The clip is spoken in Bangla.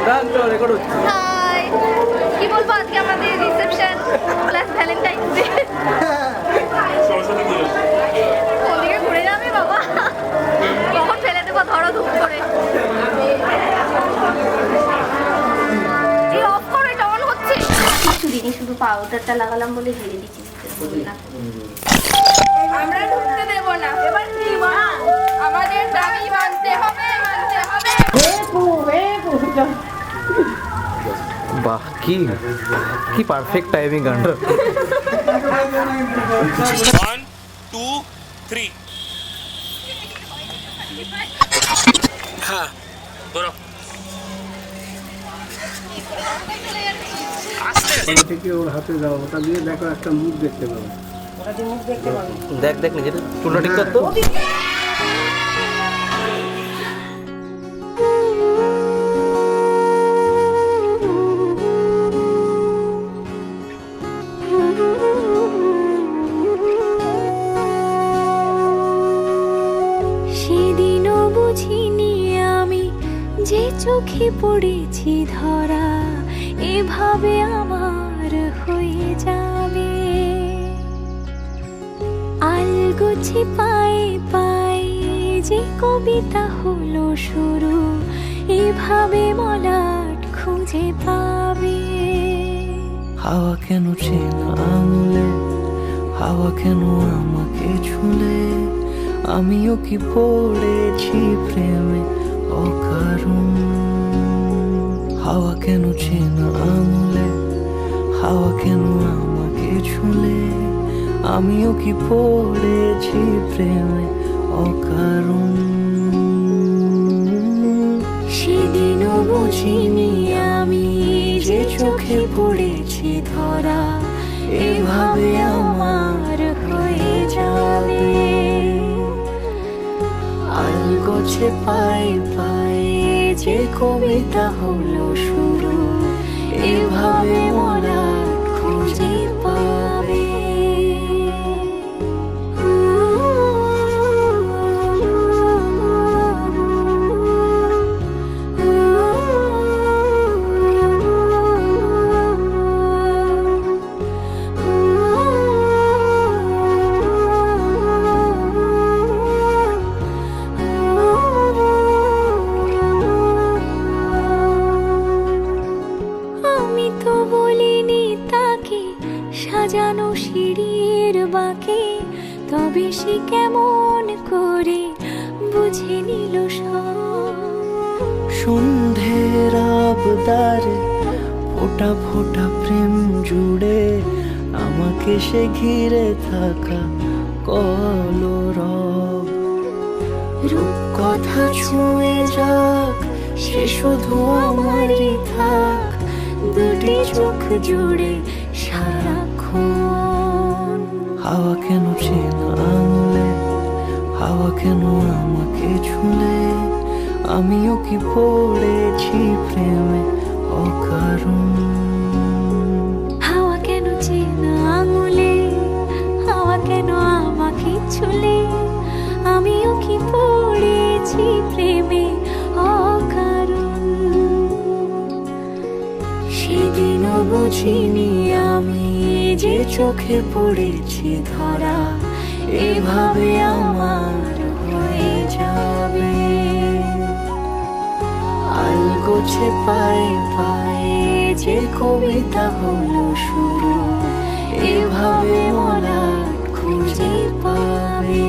হাই, কি বলবো, আজকে আমাদের রিসেপশন প্লাস ভ্যালেন্টাইন্স ডে। ওদিকে ঘুরে যাবে বাবা, কখন ফেলে দেবো, ধরো ধুপ করে। এই অফ করো, এটা অন হচ্ছে। কিছু দিনই শুধু পাউডারটা লাগালাম বলে ধীরে দিচ্ছি। আমরা ঢুকতে দেব না। এবার কি বল, আমাদের দাবি মানতে হবে, মানতে হবে। বাহ, কি কি পারফেক্ট টাইমিং গানটা। 1 2 3 হ্যাঁ ধরো থেকে ওর হাতে দাও, ওটা দিয়ে দেখো একটা মুখ দেখতে পাবো। দেখ দেখ নিজের চুলটা ঠিক করতো। সেদিনও বুঝিনি আমি যে চোখে পড়েছি ধরা, এভাবে আমার হয়ে যাবে। আলগোছে পায়ে পায়ে যে কবিতা হলো শুরু, এভাবে মলাট খুঁজে পাবে। হাওয়া কেন চেনা আঙুলে, হাওয়া কেন আমাকে ছুলে, আমিও কি পড়েছি প্রেমে অকারণ। হাওয়া কেন চেনা আঙুলে, হাওয়া কেন আমাকে ছুলে, আমিও কি পড়েছি প্রেমে অকারণ। সেদিনও বুঝিনি আমি যে চোখে পড়েছি ধরা, এভাবে আমার হয়ে যাবে। আলগোছে পায়ে পায়ে যে কবিতা হলো শুরু, এভাবে মোরা খুঁজে পাবে। আমি তো বলিনি তাকে সাজানো সিঁড়ির বাঁকে, তবে সে কেমন করে বুঝে নিল সব। সন্ধ্যের আবদারে ফোটা ফোটা প্রেম জুড়ে, আমাকে সে ঘিরে থাকা কলরব। রূপকথা ছুঁয়ে যাক, সে শুধু আমারই থাক, দুটি চোখ জুড়ে সারাক্ষণ। হাওয়া কেন চেনা আঙুলে, হাওয়া কেন আমাকে ছুলে, আমিও কি পড়েছি প্রেমে অকারণ। হাওয়া কেন চেনা আঙুলে, হাওয়া কেন আমাকে ছুলে, আমিও কি পড়েছি প্রেমে অকারণ। সেদিনও বুঝিনি আমি যে চোখে পড়েছি ধরা, এভাবে আমার হয়ে যাবে। আলগোছে পায়ে পায়ে যে কবিতা হলো শুরু, এভাবে মোরা খুঁজে পাবে।